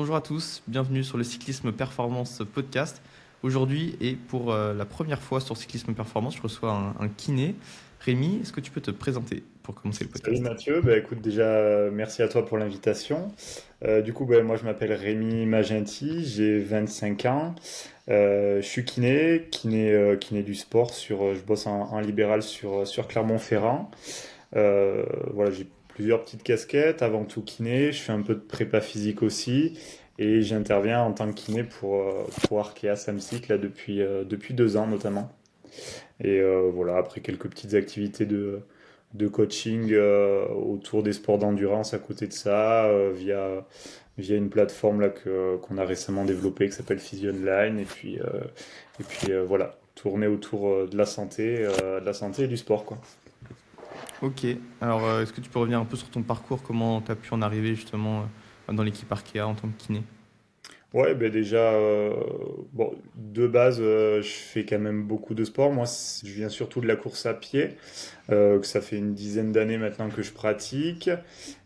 Bonjour à tous, bienvenue sur le Cyclisme Performance podcast. Aujourd'hui et pour la première fois sur Cyclisme Performance, je reçois un kiné. Rémi, est-ce que tu peux te présenter pour commencer le Salut podcast? Mathieu, écoute déjà merci à toi pour l'invitation. Moi je m'appelle Rémi Magenti, j'ai 25 ans. Je suis kiné du sport je bosse en libéral sur Clermont-Ferrand. Voilà, j'ai plusieurs petites casquettes, avant tout kiné, je fais un peu de prépa physique aussi et j'interviens en tant que kiné pour Arkea Samsic là depuis 2 ans notamment. Voilà, après quelques petites activités de coaching autour des sports d'endurance à côté de ça, via une plateforme là qu'on a récemment développée qui s'appelle Physi Online. Voilà, tourner autour de la santé et du sport, quoi. Ok, alors est-ce que tu peux revenir un peu sur ton parcours, comment tu as pu en arriver justement dans l'équipe Arkea en tant que kiné? Ouais, déjà, de base, je fais quand même beaucoup de sport. Moi, je viens surtout de la course à pied, que ça fait une dizaine d'années maintenant que je pratique.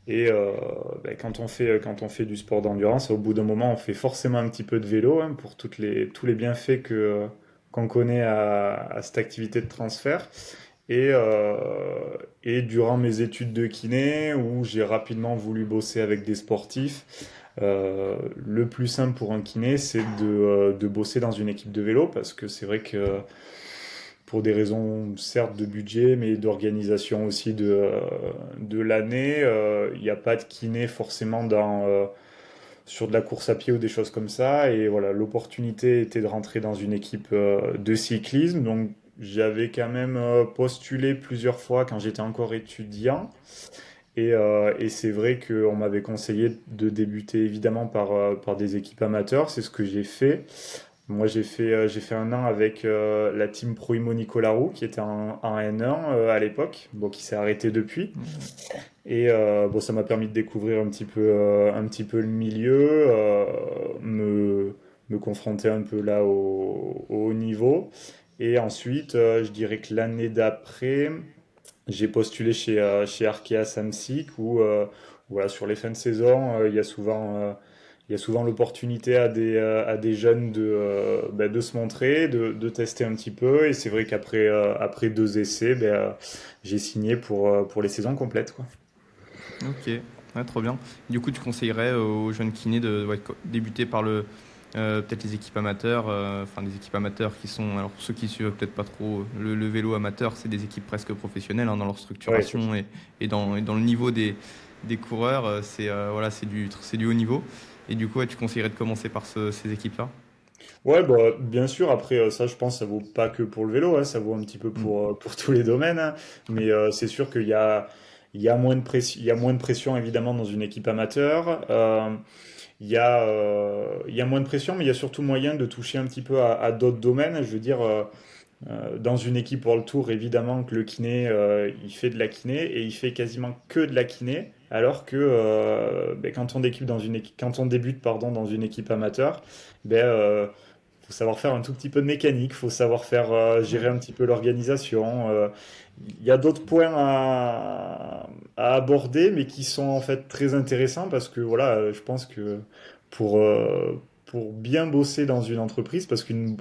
Quand on fait du sport d'endurance, au bout d'un moment, on fait forcément un petit peu de vélo, hein, pour tous les bienfaits qu'on connaît à cette activité de transfert. Et, euh, et durant mes études de kiné, où j'ai rapidement voulu bosser avec des sportifs, le plus simple pour un kiné, c'est de bosser dans une équipe de vélo, parce que c'est vrai que pour des raisons certes de budget, mais d'organisation aussi de l'année, il n'y a pas de kiné forcément sur de la course à pied ou des choses comme ça. Et voilà, l'opportunité était de rentrer dans une équipe de cyclisme. Donc j'avais quand même postulé plusieurs fois quand j'étais encore étudiant. Et c'est vrai qu'on m'avait conseillé de débuter évidemment par des équipes amateurs. C'est ce que j'ai fait. Moi, j'ai fait 1 an avec la team Proimo Nicolas Roux, qui était en N1 à l'époque, bon, qui s'est arrêté depuis. Ça m'a permis de découvrir un petit peu le milieu, me confronter un peu là au haut niveau. Et ensuite, je dirais que l'année d'après, j'ai postulé chez Arkea Samsic où, voilà, sur les fins de saison, il y a souvent l'opportunité à des jeunes de se montrer, de tester un petit peu. Et c'est vrai qu'après 2 essais, j'ai signé pour les saisons complètes, quoi. Ok, ouais, trop bien. Du coup, tu conseillerais aux jeunes kinés de ouais, débuter par peut-être les équipes amateurs, enfin des équipes amateurs qui sont, alors pour ceux qui suivent peut-être pas trop le vélo amateur, c'est des équipes presque professionnelles hein, dans leur Ouais, c'est structuration et dans le niveau des coureurs, voilà, c'est du haut niveau. Et du coup, ouais, tu conseillerais de commencer par ces équipes-là? Ouais, bien sûr, après, ça, je pense, ça vaut pas que pour le vélo, hein, ça vaut un petit peu Mm. pour tous les domaines, hein. Mais c'est sûr qu'il y a moins de pression, il y a moins de pression, évidemment, dans une équipe amateur. Il y a moins de pression, mais il y a surtout moyen de toucher un petit peu à d'autres domaines. Je veux dire, dans une équipe World Tour, évidemment que le kiné, il fait de la kiné et il fait quasiment que de la kiné, alors que quand on débute pardon, dans une équipe amateur, faut savoir faire un tout petit peu de mécanique, faut savoir faire gérer Ouais. un petit peu l'organisation. Il y a d'autres points à aborder, mais qui sont en fait très intéressants parce que voilà, je pense que pour, euh, pour bien bosser dans une entreprise, parce qu'une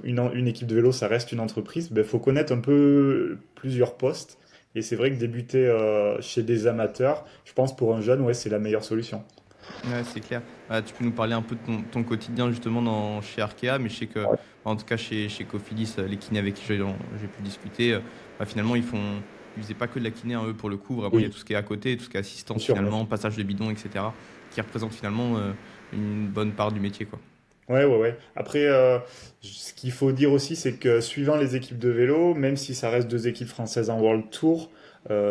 équipe de vélo, ça reste une entreprise, il faut connaître un peu plusieurs postes. Et c'est vrai que débuter chez des amateurs, je pense pour un jeune, ouais, c'est la meilleure solution. Ouais, c'est clair. Tu peux nous parler un peu de ton quotidien justement chez Arkea, mais je sais que, en tout cas chez Cofidis, les kinés avec qui j'ai pu discuter, finalement ils faisaient pas que de la kiné, hein, eux pour le coup, vraiment il y a Oui, tout ce qui est à côté, tout ce qui est bien assistance sûr, bien finalement, sûr. passage de bidon, etc., qui représente finalement une bonne part du métier, quoi. Ouais, ouais, ouais. Après, ce qu'il faut dire aussi, c'est que suivant les équipes de vélo, même si ça reste 2 équipes françaises en World Tour,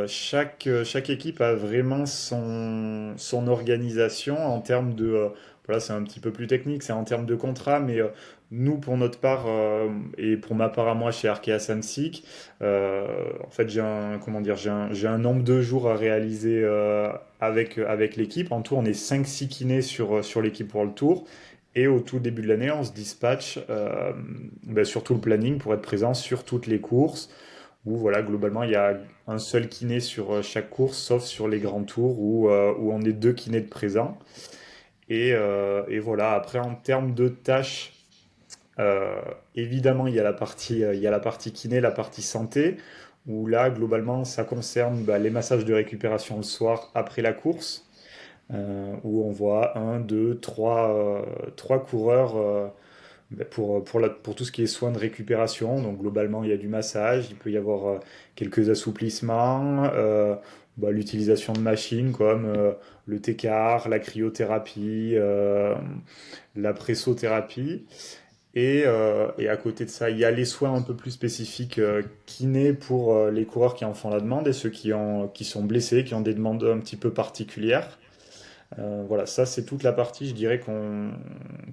chaque équipe a vraiment son organisation en termes voilà, c'est un petit peu plus technique, c'est en termes de contrat, mais nous, pour notre part, et pour ma part à moi chez Arkea Samsic, en fait, comment dire, j'ai un nombre de jours à réaliser avec l'équipe. En tout, on est 5-6 kinés sur l'équipe World Tour. Et au tout début de l'année, on se dispatche sur tout le planning pour être présent sur toutes les courses, où voilà, globalement, il y a un seul kiné sur chaque course, sauf sur les grands tours où on est 2 kinés de présents. Et voilà, après en termes de tâches, euh, évidemment il y a la partie kiné, la partie santé, où là globalement ça concerne les massages de récupération le soir après la course, où on voit un, deux, trois coureurs pour tout ce qui est soins de récupération. Donc globalement, il y a du massage, il peut y avoir quelques assouplissements, l'utilisation de machines comme le TCAR, la cryothérapie, la pressothérapie. Et à côté de ça, il y a les soins un peu plus spécifiques kinés pour les coureurs qui en font la demande et ceux qui sont blessés, qui ont des demandes un petit peu particulières. Voilà, ça c'est toute la partie, je dirais,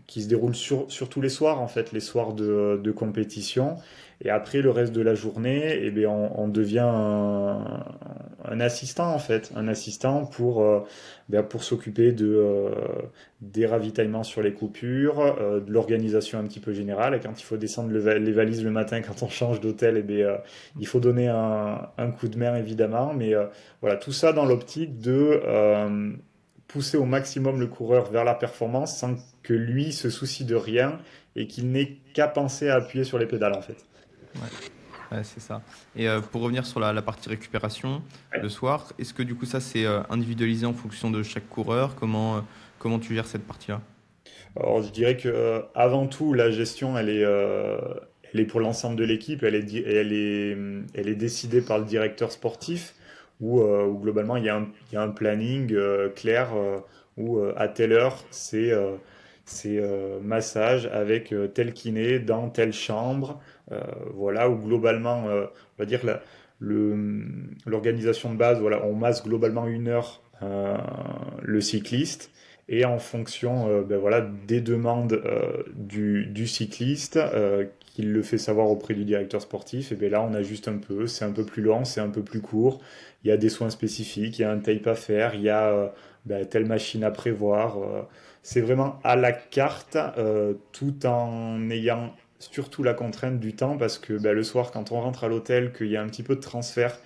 qui se déroule sur tous les soirs, en fait, les soirs de compétition. Et après, le reste de la journée, eh bien, on devient un assistant, en fait, un assistant pour s'occuper des ravitaillements sur les coupures, de l'organisation un petit peu générale. Et quand il faut descendre les valises le matin, quand on change d'hôtel, il faut donner un coup de main, évidemment. Mais voilà, tout ça dans l'optique de pousser au maximum le coureur vers la performance sans que lui se soucie de rien et qu'il n'ait qu'à penser à appuyer sur les pédales en fait. Ouais. Ouais, c'est ça. Et pour revenir sur la partie récupération, le soir, est-ce que du coup ça c'est individualisé en fonction de chaque coureur? Comment tu gères cette partie-là? Alors je dirais que avant tout la gestion elle est pour l'ensemble de l'équipe, elle est décidée par le directeur sportif où globalement il y a un planning clair où à telle heure c'est massage avec tel kiné dans telle chambre, voilà, où globalement, on va dire l'organisation de base, voilà, on masse globalement une heure le cycliste, et en fonction voilà, des demandes du cycliste, qu'il le fait savoir auprès du directeur sportif, et bien là on ajuste un peu, c'est un peu plus long, c'est un peu plus court, il y a des soins spécifiques, il y a un tape à faire, il y a telle machine à prévoir. C'est vraiment à la carte, tout en ayant surtout la contrainte du temps, parce que le soir, quand on rentre à l'hôtel, qu'il y a un petit peu de transfert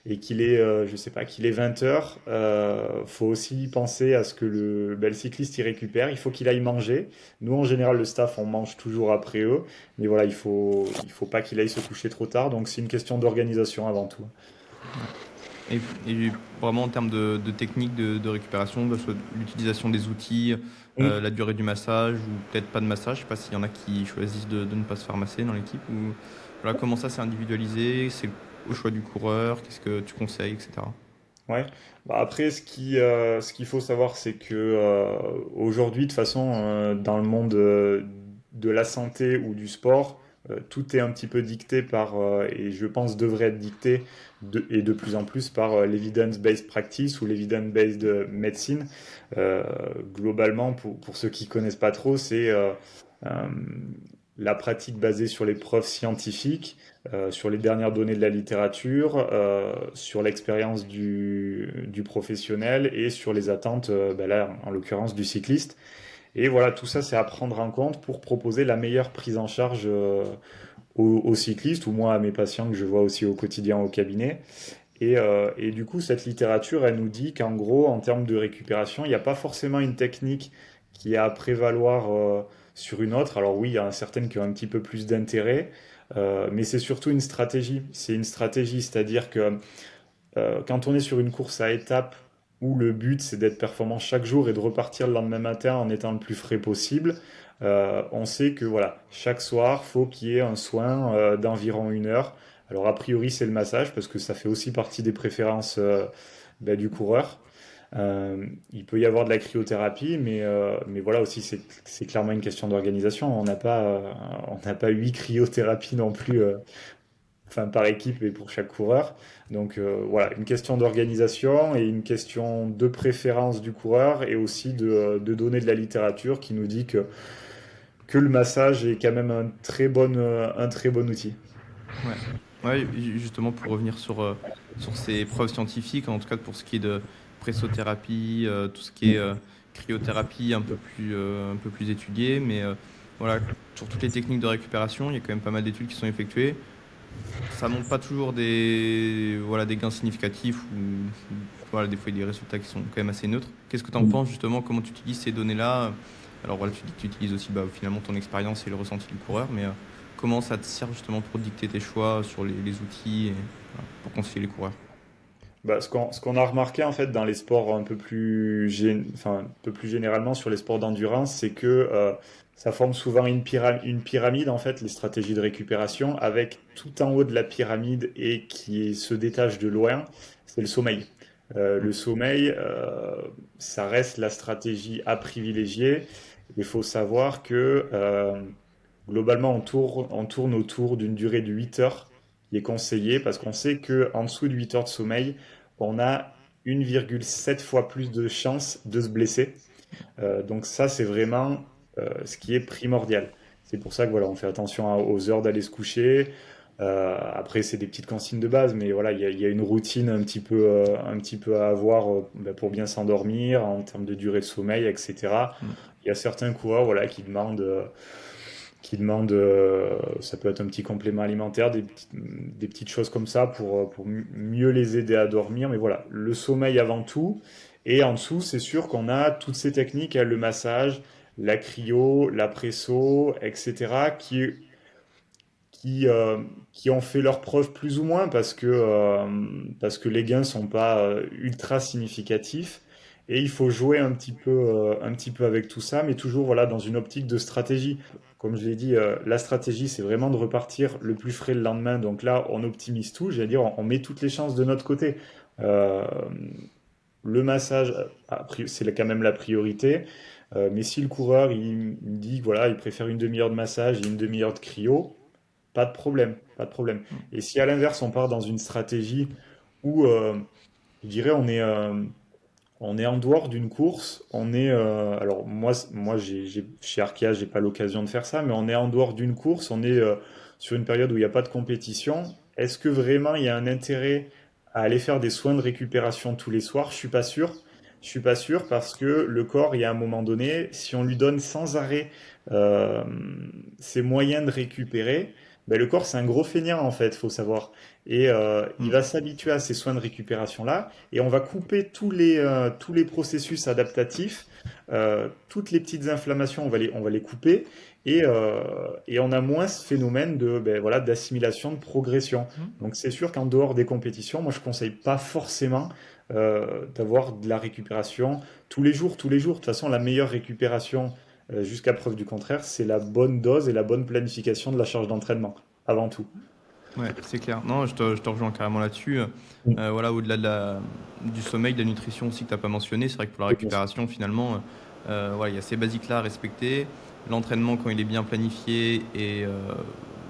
et je sais pas, qu'il est 20h, faut aussi penser à ce que le cycliste il récupère, il faut qu'il aille manger. Nous, en général, le staff, on mange toujours après eux, mais voilà, il faut pas qu'il aille se coucher trop tard, donc c'est une question d'organisation avant tout. Ouais. Et vraiment en termes de technique de récupération, que ce soit l'utilisation des outils, Mm. la durée du massage ou peut-être pas de massage, je sais pas s'il y en a qui choisissent de ne pas se faire masser dans l'équipe ou voilà, comment ça c'est individualisé, c'est au choix du coureur, qu'est-ce que tu conseilles, etc. Ouais. Après, ce qu'il faut savoir, c'est que aujourd'hui, de toute façon, dans le monde de la santé ou du sport, tout est un petit peu dicté par, et je pense devrait être dicté, et de plus en plus par l'evidence-based practice ou l'evidence-based medicine. Euh, Globalement, pour ceux qui connaissent pas trop, c'est euh, la pratique basée sur les preuves scientifiques, sur les dernières données de la littérature, sur l'expérience du professionnel et sur les attentes, là, en l'occurrence, du cycliste. Et voilà, tout ça, c'est à prendre en compte pour proposer la meilleure prise en charge aux cyclistes, ou moi à mes patients que je vois aussi au quotidien au cabinet. Et du coup, cette littérature, elle nous dit qu'en gros, en termes de récupération, il n'y a pas forcément une technique qui est à prévaloir sur une autre. Alors oui, il y en a certaines qui ont un petit peu plus d'intérêt, mais c'est surtout une stratégie. C'est une stratégie, c'est-à-dire que quand on est sur une course à étapes où le but c'est d'être performant chaque jour et de repartir le lendemain matin en étant le plus frais possible, on sait que voilà, chaque soir, faut qu'il y ait un soin d'environ une heure. Alors a priori c'est le massage parce que ça fait aussi partie des préférences du coureur. Il peut y avoir de la cryothérapie, mais voilà aussi c'est clairement une question d'organisation. On n'a pas 8 cryothérapies non plus enfin par équipe et pour chaque coureur. Donc voilà, une question d'organisation et une question de préférence du coureur et aussi de données de la littérature qui nous dit que le massage est quand même un très bon outil. Ouais. Ouais, justement pour revenir sur ces preuves scientifiques, en tout cas pour ce qui est de pressothérapie, tout ce qui est cryothérapie un peu plus étudié, mais voilà, sur toutes les techniques de récupération, il y a quand même pas mal d'études qui sont effectuées. ça montre pas toujours des gains significatifs ou voilà, des fois il y a des résultats qui sont quand même assez neutres. Qu'est-ce que tu en penses justement? Comment tu utilises ces données-là? Alors voilà, tu dis que tu utilises aussi finalement ton expérience et le ressenti du coureur, mais comment ça te sert justement pour dicter tes choix sur les outils et voilà, pour conseiller les coureurs? Bah, ce qu'on a remarqué en fait dans les sports un peu enfin, un peu plus généralement sur les sports d'endurance, c'est que ça forme souvent une pyramide en fait, les stratégies de récupération, avec tout en haut de la pyramide et se détache de loin, c'est le sommeil. Le sommeil, ça reste la stratégie à privilégier. Il faut savoir que globalement, on tourne autour d'une durée de 8 heures qui est conseillée parce qu'on sait qu'en dessous de 8 heures de sommeil, on a 1,7 fois plus de chances de se blesser. Donc ça, c'est vraiment ce qui est primordial. C'est pour ça que voilà, on fait attention aux heures d'aller se coucher. Après, c'est des petites consignes de base, mais voilà, il y a une routine un petit peu à avoir pour bien s'endormir en termes de durée de sommeil, etc. Mm. Il y a certains coureurs voilà, qui demandent, ça peut être un petit complément alimentaire, des petites choses comme ça pour mieux les aider à dormir. Mais voilà, le sommeil avant tout. Et en dessous, c'est sûr qu'on a toutes ces techniques, hein, le massage, la cryo, la presso, etc., qui, euh, qui ont fait leurs preuves plus ou moins parce que les gains sont pas ultra significatifs. Et il faut jouer un petit peu avec tout ça, mais toujours voilà, dans une optique de stratégie. Comme je l'ai dit, la stratégie, c'est vraiment de repartir le plus frais le lendemain. Donc là, on optimise tout, j'allais dire, on met toutes les chances de notre côté. Euh, le massage, c'est quand même la priorité. Mais si le coureur, il me dit que voilà, il préfère une demi-heure de massage et une demi-heure de cryo, pas de problème, pas de problème. Mm. Et si à l'inverse, on part dans une stratégie où, je dirais, on est en dehors d'une course, alors moi chez Arkea, j'ai pas l'occasion de faire ça, mais on est en dehors d'une course, on est sur une période où il n'y a pas de compétition. Est-ce que vraiment il y a un intérêt à aller faire des soins de récupération tous les soirs? Je suis pas sûr. Je suis pas sûr parce que le corps, il y a un moment donné, si on lui donne sans arrêt euh, ses moyens de récupérer, ben le corps c'est un gros feignant en fait, faut savoir. Et il Mm. va s'habituer à ces soins de récupération là et on va couper tous les processus adaptatifs, toutes les petites inflammations, on va les couper, et on a moins ce phénomène ben, voilà, d'assimilation, de progression. Mm. Donc c'est sûr qu'en dehors des compétitions, moi je conseille pas forcément d'avoir de la récupération tous les jours, tous les jours. De toute façon, la meilleure récupération, jusqu'à preuve du contraire, c'est la bonne dose et la bonne planification de la charge d'entraînement, avant tout. Ouais, c'est clair. Non, je te rejoins carrément là-dessus. Voilà, au-delà du sommeil, de la nutrition aussi que tu n'as pas mentionné, c'est vrai que pour la Oui, bien sûr. récupération, finalement, voilà, il y a ces basiques-là à respecter. L'entraînement, quand il est bien planifié, et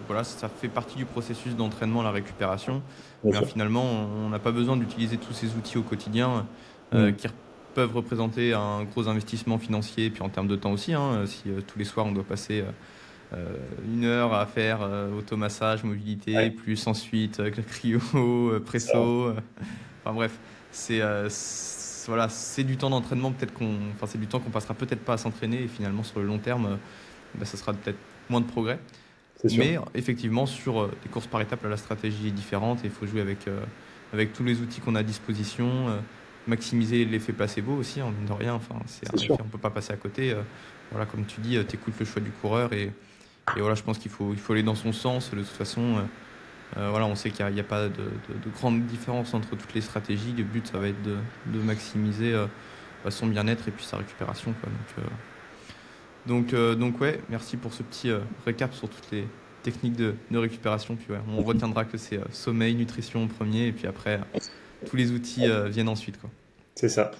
voilà, ça fait partie du processus d'entraînement, la récupération. Bien Mais sûr. finalement, on n'a pas besoin d'utiliser tous ces outils au quotidien Mm. qui peuvent représenter un gros investissement financier, et puis en termes de temps aussi, hein, si tous les soirs on doit passer 1 heure à faire automassage, mobilité, Ouais, plus ensuite avec le cryo, ça. presso. Enfin bref, voilà, c'est du temps d'entraînement peut-être enfin c'est du temps qu'on passera peut-être pas à s'entraîner et finalement sur le long terme, bah, ça sera peut-être moins de progrès. C'est sûr. Mais effectivement sur les courses par étapes, là, la stratégie est différente et il faut jouer avec tous les outils qu'on a à disposition, maximiser l'effet placebo aussi, en mine de rien. Enfin, c'est C'est un sûr. effet, on peut pas passer à côté. Voilà, comme tu dis, tu écoutes le choix du coureur et voilà, je pense qu'il faut aller dans son sens. De toute façon, voilà, on sait qu'il y a pas de grande différence entre toutes les stratégies. Le but, ça va être de maximiser son bien-être et puis sa récupération, quoi. Donc ouais, merci pour ce petit récap sur toutes les techniques de récupération. Puis ouais, on retiendra que c'est sommeil, nutrition en premier, et puis après, tous les outils viennent ensuite, quoi. C'est ça.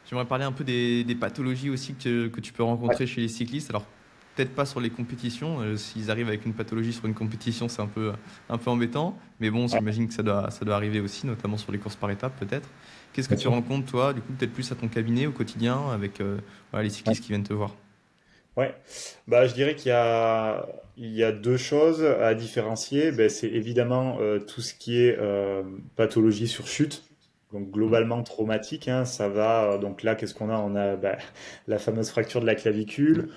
J'aimerais parler un peu des pathologies aussi que tu peux Ouais. rencontrer chez les cyclistes. Alors, peut-être pas sur les compétitions. S'ils arrivent avec une pathologie sur une compétition, c'est un peu embêtant. Mais bon, Ouais, j'imagine que ça doit arriver aussi, notamment sur les courses par étapes, peut-être. Qu'est-ce que bien tu sûr. rencontres, toi, du coup, peut-être plus à ton cabinet au quotidien avec voilà, les Ouais. cyclistes qui viennent te voir? Ouais. Bah, je dirais qu'il y a deux choses à différencier. Ben, c'est évidemment tout ce qui est pathologie sur chute, donc Mm. globalement traumatique, hein. Ça va. Donc là, qu'est-ce qu'on a? On a la fameuse fracture de la clavicule.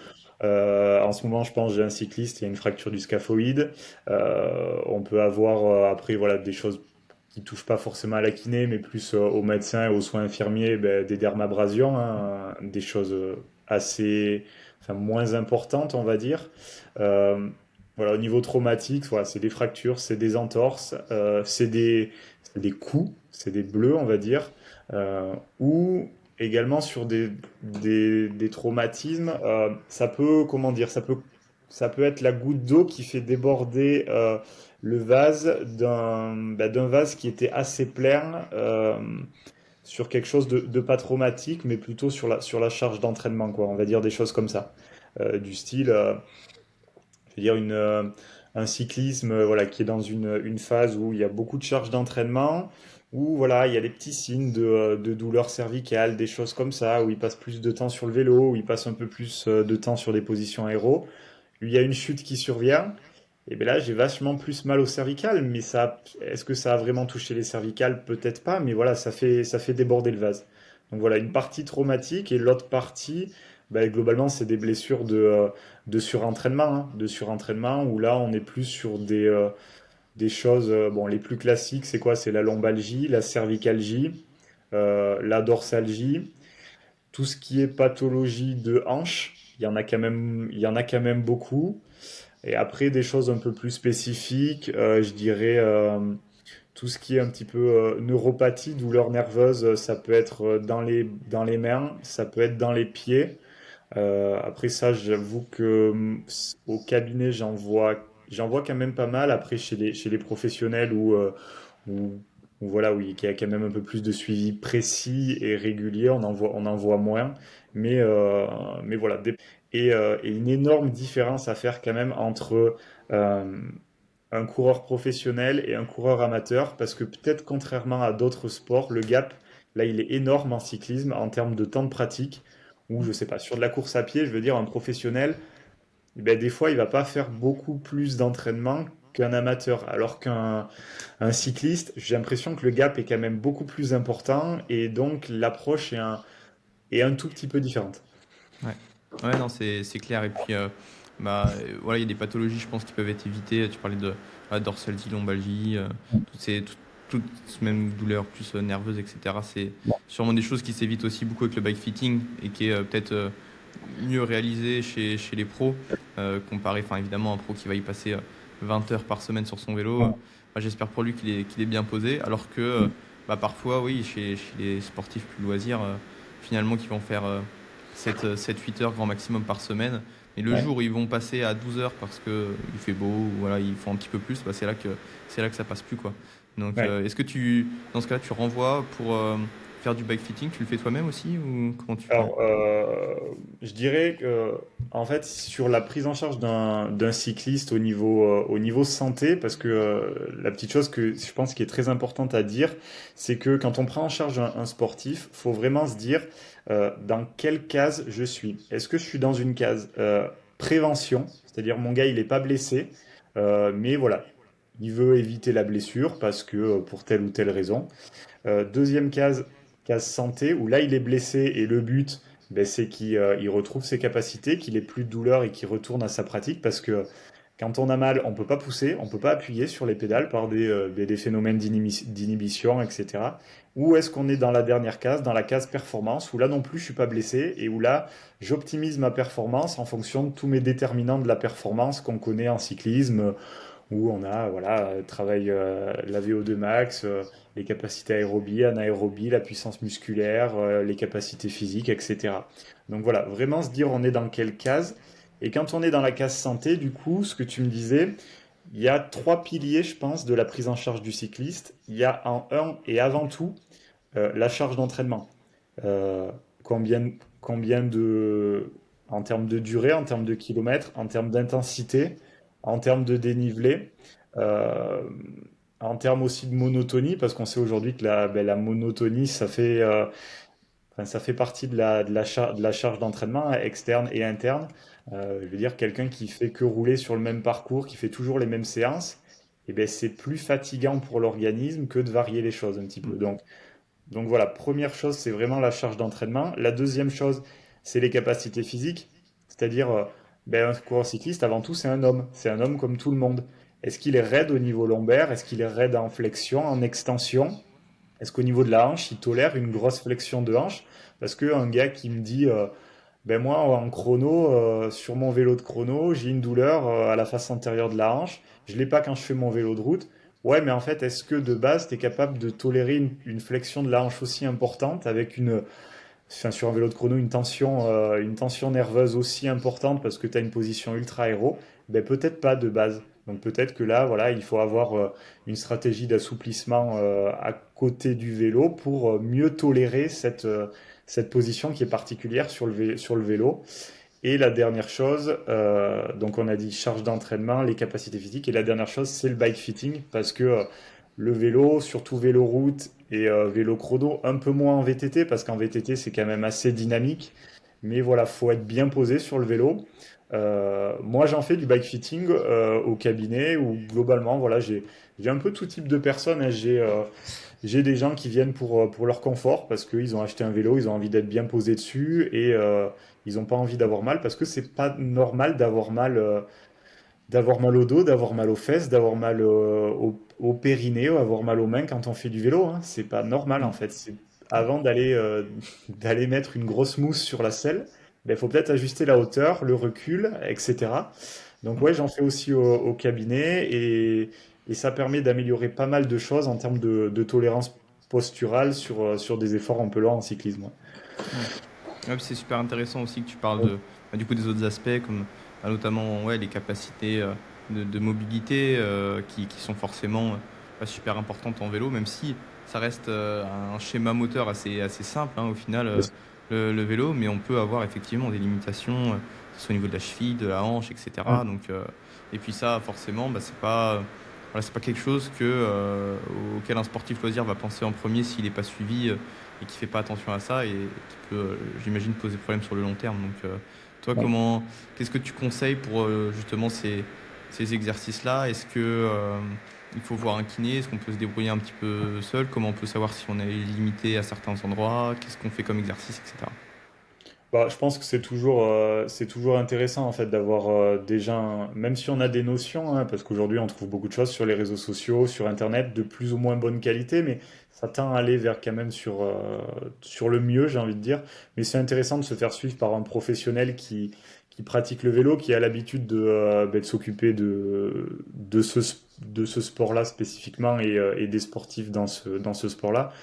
En ce moment, je pense, j'ai un cycliste, il y a une fracture du scaphoïde. On peut avoir après voilà des choses qui touchent pas forcément à la kiné, mais plus aux médecins et aux soins infirmiers, ben, des dermabrasions, hein, des choses assez, enfin moins importantes, on va dire. Euh, voilà, au niveau traumatique, voilà, c'est des fractures, c'est des entorses, c'est des coups, c'est des bleus, on va dire, ou également sur des traumatismes, ça peut, comment dire, ça peut être la goutte d'eau qui fait déborder le vase d'un vase qui était assez plein sur quelque chose de pas traumatique, mais plutôt sur la charge d'entraînement, quoi. On va dire des choses comme ça. Du style, je veux dire, un cyclisme voilà, qui est dans une phase où il y a beaucoup de charges d'entraînement, où voilà, il y a des petits signes de douleur cervicale, des choses comme ça, où il passe plus de temps sur le vélo, où il passe un peu plus de temps sur des positions aéro. Il y a une chute qui survient, et bien là j'ai vachement plus mal au cervical, mais est-ce que ça a vraiment touché les cervicales? Peut-être pas, mais voilà, ça fait déborder le vase. Donc voilà, une partie traumatique et l'autre partie, ben, globalement c'est des blessures de surentraînement, hein, de surentraînement, où là on est plus sur des choses, bon les plus classiques c'est quoi? C'est la lombalgie, la cervicalgie, la dorsalgie, tout ce qui est pathologie de hanche, il y en a quand même beaucoup. Et après, des choses un peu plus spécifiques, je dirais tout ce qui est un petit peu neuropathie, douleur nerveuse, ça peut être dans les mains, ça peut être dans les pieds. Après ça, j'avoue que au cabinet, j'en vois quand même pas mal. Après, chez les professionnels où, voilà, oui, qui a quand même un peu plus de suivi précis et régulier, on en voit moins. Mais, euh, mais voilà, et une énorme différence à faire quand même entre euh, un coureur professionnel et un coureur amateur, parce que peut-être contrairement à d'autres sports, le gap, là, il est énorme en cyclisme en termes de temps de pratique, ou je sais pas, sur de la course à pied, je veux dire, un professionnel, eh ben, des fois, il va pas faire beaucoup plus d'entraînement qu'un amateur, alors un cycliste, j'ai l'impression que le gap est quand même beaucoup plus important, et donc l'approche est un tout petit peu différente. Ouais. Ouais, non, c'est clair. Et puis, voilà, il y a des pathologies, je pense, qui peuvent être évitées. Tu parlais de dorsalgie, lombalgie, toutes même douleurs plus nerveuses, etc. C'est sûrement des choses qui s'évitent aussi beaucoup avec le bike fitting et qui est peut-être mieux réalisé chez les pros, comparé, enfin, évidemment, à un pro qui va y passer 20 heures par semaine sur son vélo. J'espère pour lui qu'il est bien posé. Alors que parfois, oui, chez les sportifs plus loisirs, finalement, qui vont faire 7-8 heures grand maximum par semaine. Et le Ouais. jour où ils vont passer à 12 heures parce que il fait beau, ou voilà, ils font un petit peu plus, c'est là que ça passe plus, quoi. Donc, Ouais. est-ce que dans ce cas-là, tu renvoies pour faire du bike fitting, tu le fais toi-même aussi ou comment tu fais? Alors, je dirais que, en fait, sur la prise en charge d'un cycliste au niveau santé, parce que la petite chose que je pense qui est très importante à dire, c'est que quand on prend en charge un sportif, faut vraiment se dire dans quelle case je suis. Est-ce que je suis dans une case prévention, c'est-à-dire mon gars il est pas blessé, mais voilà, il veut éviter la blessure parce que pour telle ou telle raison. Deuxième case, case santé, où là il est blessé et le but, ben, c'est il retrouve ses capacités, qu'il ait plus de douleur et qu'il retourne à sa pratique parce que quand on a mal, on peut pas pousser, on peut pas appuyer sur les pédales par des phénomènes d'inhibition, etc. Ou est-ce qu'on est dans la dernière case, dans la case performance, où là non plus je suis pas blessé et où là j'optimise ma performance en fonction de tous mes déterminants de la performance qu'on connaît en cyclisme, où on a voilà, travail la VO2 max, les capacités aérobie, anaérobie, la puissance musculaire, les capacités physiques, etc. Donc voilà, vraiment se dire on est dans quelle case. Et quand on est dans la case santé, du coup, ce que tu me disais, il y a trois piliers, je pense, de la prise en charge du cycliste. Il y a en un et avant tout la charge d'entraînement. Euh, combien, combien de, en termes de durée, en termes de kilomètres, en termes d'intensité, en termes de dénivelé, euh, en termes aussi de monotonie, parce qu'on sait aujourd'hui que la monotonie, enfin, ça fait partie de la charge d'entraînement externe et interne. Je veux dire, quelqu'un qui fait que rouler sur le même parcours, qui fait toujours les mêmes séances, eh ben, c'est plus fatigant pour l'organisme que de varier les choses un petit peu. Donc voilà, première chose, c'est vraiment la charge d'entraînement. La deuxième chose, c'est les capacités physiques, c'est-à-dire Ben, un coureur cycliste, avant tout, c'est un homme. C'est un homme comme tout le monde. Est-ce qu'il est raide au niveau lombaire? Est-ce qu'il est raide en flexion, en extension? Est-ce qu'au niveau de la hanche, il tolère une grosse flexion de hanche? Parce qu'un gars qui me dit, ben moi, en chrono, sur mon vélo de chrono, j'ai une douleur à la face antérieure de la hanche. Je l'ai pas quand je fais mon vélo de route. Ouais, mais en fait, est-ce que de base, tu es capable de tolérer une flexion de la hanche aussi importante avec enfin, sur un vélo de chrono, une tension nerveuse aussi importante parce que tu as une position ultra aéro? Ben peut-être pas de base. Donc peut-être que là, voilà, il faut avoir une stratégie d'assouplissement à côté du vélo pour mieux tolérer cette position qui est particulière sur le vélo. Et la dernière chose, donc on a dit charge d'entraînement, les capacités physiques, et la dernière chose, c'est le bike fitting, parce que le vélo, surtout vélo route et vélo chrono, un peu moins en VTT, parce qu'en VTT, c'est quand même assez dynamique, mais voilà, faut être bien posé sur le vélo. Moi, j'en fais du bike fitting au cabinet, où globalement, voilà, j'ai un peu tout type de personnes, hein. J'ai des gens qui viennent pour leur confort parce qu'ils ont acheté un vélo, ils ont envie d'être bien posés dessus et ils n'ont pas envie d'avoir mal parce que c'est pas normal d'avoir mal au dos, d'avoir mal aux fesses, d'avoir mal au périnée, avoir mal aux mains quand on fait du vélo, hein. C'est pas normal en Mm. fait. Avant d'aller d'aller mettre une grosse mousse sur la selle, il faut peut-être ajuster la hauteur, le recul, etc. Donc ouais, j'en fais aussi au cabinet et ça permet d'améliorer pas mal de choses en termes de tolérance posturale sur des efforts un peu lents en cyclisme, ouais. Ouais. Ouais, puis c'est super intéressant aussi que tu parles Ouais. du coup des autres aspects comme notamment ouais, les capacités de mobilité qui sont forcément pas super importantes en vélo, même si ça reste un schéma moteur assez simple hein, au final le vélo, mais on peut avoir effectivement des limitations, que ce soit au niveau de la cheville, de la hanche, Ouais. etc. Donc, et puis ça forcément voilà, c'est pas quelque chose auquel un sportif loisir va penser en premier s'il n'est pas suivi et qui fait pas attention à ça et qui peut, j'imagine, poser problème sur le long terme. Donc, toi, Ouais. qu'est-ce que tu conseilles pour justement ces exercices-là? Est-ce que il faut voir un kiné? Est-ce qu'on peut se débrouiller un petit peu seul? Comment on peut savoir si on est limité à certains endroits? Qu'est-ce qu'on fait comme exercice, etc. Bah, je pense que c'est toujours intéressant en fait d'avoir déjà, même si on a des notions, hein, parce qu'aujourd'hui on trouve beaucoup de choses sur les réseaux sociaux, sur Internet, de plus ou moins bonne qualité, mais ça tend à aller vers quand même sur le mieux, j'ai envie de dire. Mais c'est intéressant de se faire suivre par un professionnel qui pratique le vélo, qui a l'habitude de s'occuper de ce sport-là spécifiquement et des sportifs dans ce sport-là.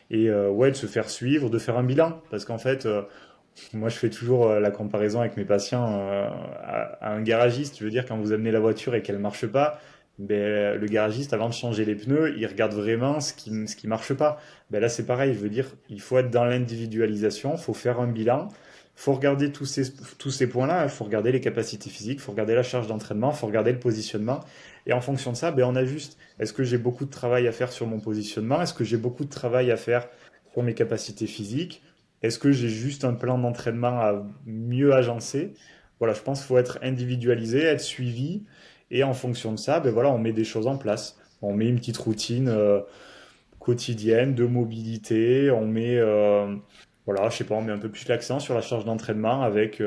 Et ouais, de se faire suivre, de faire un bilan, parce qu'en fait... moi, je fais toujours la comparaison avec mes patients à un garagiste. Je veux dire, quand vous amenez la voiture et qu'elle marche pas, ben, le garagiste, avant de changer les pneus, il regarde vraiment ce qui marche pas. Ben, là, c'est pareil. Je veux dire, il faut être dans l'individualisation, il faut faire un bilan, il faut regarder tous ces points-là. Il faut regarder les capacités physiques, il faut regarder la charge d'entraînement, il faut regarder le positionnement. Et en fonction de ça, ben, on ajuste. Est-ce que j'ai beaucoup de travail à faire sur mon positionnement? Est-ce que j'ai beaucoup de travail à faire sur mes capacités physiques? Est-ce que j'ai juste un plan d'entraînement à mieux agencer? Voilà, je pense qu'il faut être individualisé, être suivi, et en fonction de ça, ben voilà, on met des choses en place. On met une petite routine quotidienne de mobilité, voilà, je sais pas, on met un peu plus l'accent sur la charge d'entraînement avec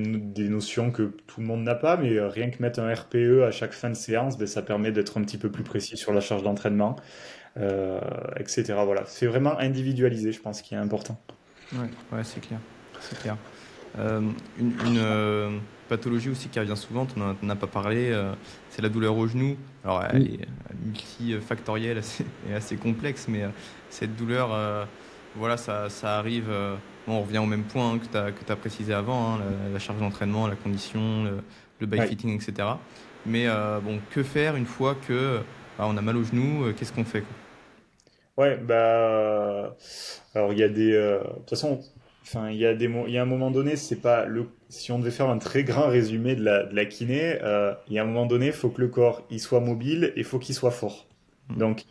des notions que tout le monde n'a pas, mais rien que mettre un RPE à chaque fin de séance, ben, ça permet d'être un petit peu plus précis sur la charge d'entraînement euh, etc. Voilà, c'est vraiment individualisé, je pense, qui est important. Ouais, ouais, c'est clair. C'est clair. Euh, une pathologie aussi qui revient souvent, tu n'en as pas parlé, c'est la douleur au genou. Alors, elle Mm. est multifactorielle et assez complexe, mais cette douleur, voilà, ça arrive. Bon, on revient au même point hein, que tu as précisé avant, hein, la charge d'entraînement, la condition, le bike Ouais. fitting, etc. Mais bon, que faire une fois que on a mal au genou, qu'est-ce qu'on fait, quoi? Ouais, alors il y a de toute façon, enfin, il y a un moment donné, c'est pas si on devait faire un très grand résumé de la kiné, il y a un moment donné, il faut que le corps, il soit mobile et il faut qu'il soit fort. Mm. Donc,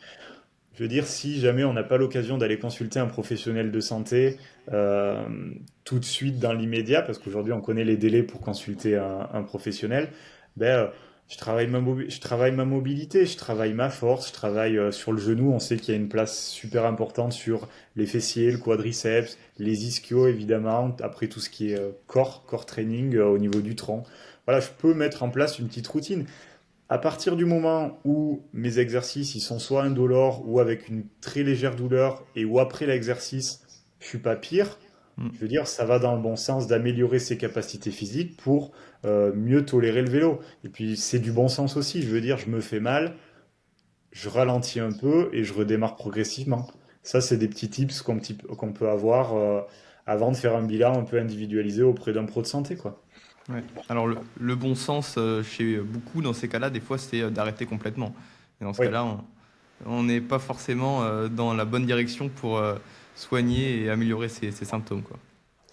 je veux dire, si jamais on n'a pas l'occasion d'aller consulter un professionnel de santé euh, tout de suite dans l'immédiat, parce qu'aujourd'hui on connaît les délais pour consulter un professionnel, ben, Je travaille ma mobilité, je travaille ma force, je travaille sur le genou. On sait qu'il y a une place super importante sur les fessiers, le quadriceps, les ischios évidemment. Après tout ce qui est corps training au niveau du tronc. Voilà, je peux mettre en place une petite routine. À partir du moment où mes exercices ils sont soit indolores ou avec une très légère douleur et où après l'exercice je suis pas pire, Mm. je veux dire ça va dans le bon sens d'améliorer ses capacités physiques pour mieux tolérer le vélo. Et puis c'est du bon sens aussi, je veux dire je me fais mal, je ralentis un peu et je redémarre progressivement. Ça c'est des petits tips qu'on peut avoir avant de faire un bilan un peu individualisé auprès d'un pro de santé quoi. Ouais. Alors le bon sens chez beaucoup dans ces cas-là, des fois, c'est d'arrêter complètement. Et dans ce Oui. cas-là, on n'est pas forcément dans la bonne direction pour soigner et améliorer ses symptômes, quoi.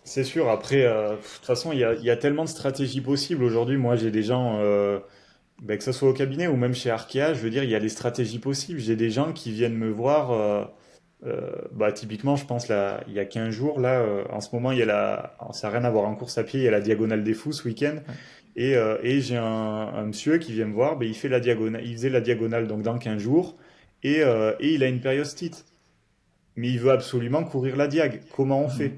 C'est sûr, après, de toute façon, il y a tellement de stratégies possibles. Aujourd'hui, moi, j'ai des gens, ben, que ce soit au cabinet ou même chez Arkea, je veux dire, il y a des stratégies possibles. J'ai des gens qui viennent me voir, bah, typiquement, je pense, là, il y a 15 jours, là, en ce moment, il y a alors, ça n'a rien à voir en course à pied, il y a la Diagonale des Fous ce week-end. Ouais. Et j'ai un monsieur qui vient me voir, ben, il fait la diagonale, il faisait la diagonale donc dans 15 jours, et il a une périostite mais il veut absolument courir la diag. Comment on Mm. fait?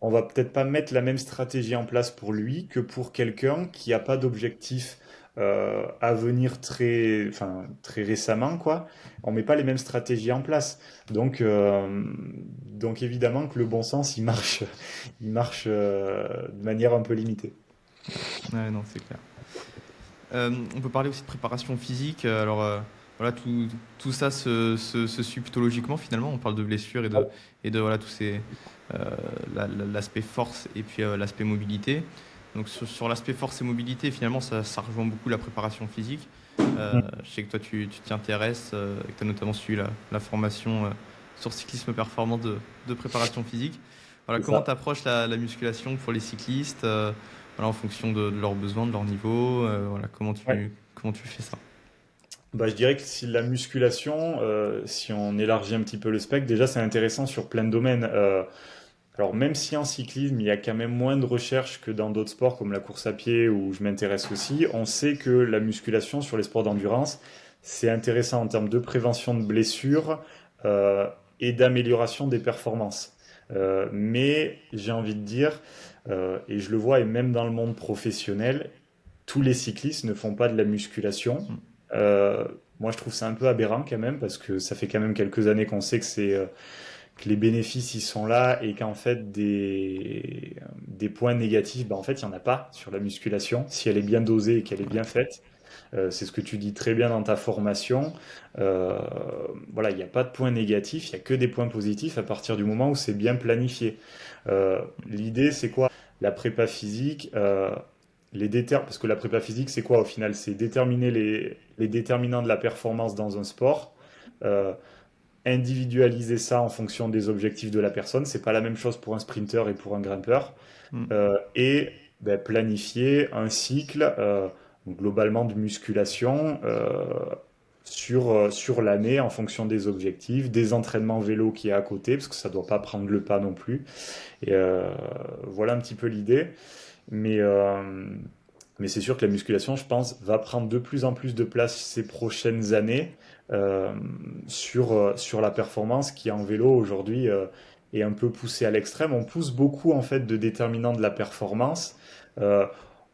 On va peut-être pas mettre la même stratégie en place pour lui que pour quelqu'un qui n'a pas d'objectif à venir très récemment, quoi. On met pas les mêmes stratégies en place. Donc, euh, donc évidemment que le bon sens, il marche de manière un peu limitée. Ouais, non, c'est clair. On peut parler aussi de préparation physique. Alors, voilà, tout ça se suit plutôt logiquement finalement. On parle de blessures et de voilà, tous ces, euh, l'aspect force et puis l'aspect mobilité. Donc, sur l'aspect force et mobilité, finalement, ça rejoint beaucoup la préparation physique. Je sais que toi, tu t'y intéresses et que tu as notamment suivi la formation sur cyclisme performant de préparation physique. Voilà, C'est comment tu ça. approches la musculation pour les cyclistes voilà, en fonction de leurs besoins, de leur niveau, voilà, Ouais. comment tu fais ça? Bah, je dirais que si la musculation, si on élargit un petit peu le spectre, déjà c'est intéressant sur plein de domaines. Alors même si en cyclisme, il y a quand même moins de recherches que dans d'autres sports comme la course à pied où je m'intéresse aussi, on sait que la musculation sur les sports d'endurance, c'est intéressant en termes de prévention de blessures euh, et d'amélioration des performances. Mais j'ai envie de dire, et je le vois, et même dans le monde professionnel, tous les cyclistes ne font pas de la musculation. Mm. Euh, Moi, je trouve ça un peu aberrant quand même, parce que ça fait quand même quelques années qu'on sait que les bénéfices ils sont là et qu'en fait des points négatifs, bah, en fait il n'y en a pas sur la musculation si elle est bien dosée et qu'elle est Ouais. bien faite. C'est ce que tu dis très bien dans ta formation. Euh, voilà, il n'y a pas de points négatifs, il n'y a que des points positifs à partir du moment où c'est bien planifié. L'idée c'est quoi? La prépa physique, parce que la prépa physique c'est quoi au final? C'est déterminer les déterminants de la performance dans un sport. Euh, Individualiser ça en fonction des objectifs de la personne. C'est pas la même chose pour un sprinter et pour un grimpeur. Mm. Et ben, planifier un cycle donc globalement de musculation sur l'année en fonction des objectifs, des entraînements vélo qui est à côté, parce que ça doit pas prendre le pas non plus. Et voilà un petit peu l'idée. Mais, euh, mais c'est sûr que la musculation, je pense, va prendre de plus en plus de place ces prochaines années euh, sur la performance qui en vélo aujourd'hui est un peu poussée à l'extrême. On pousse beaucoup en fait de déterminants de la performance. Euh,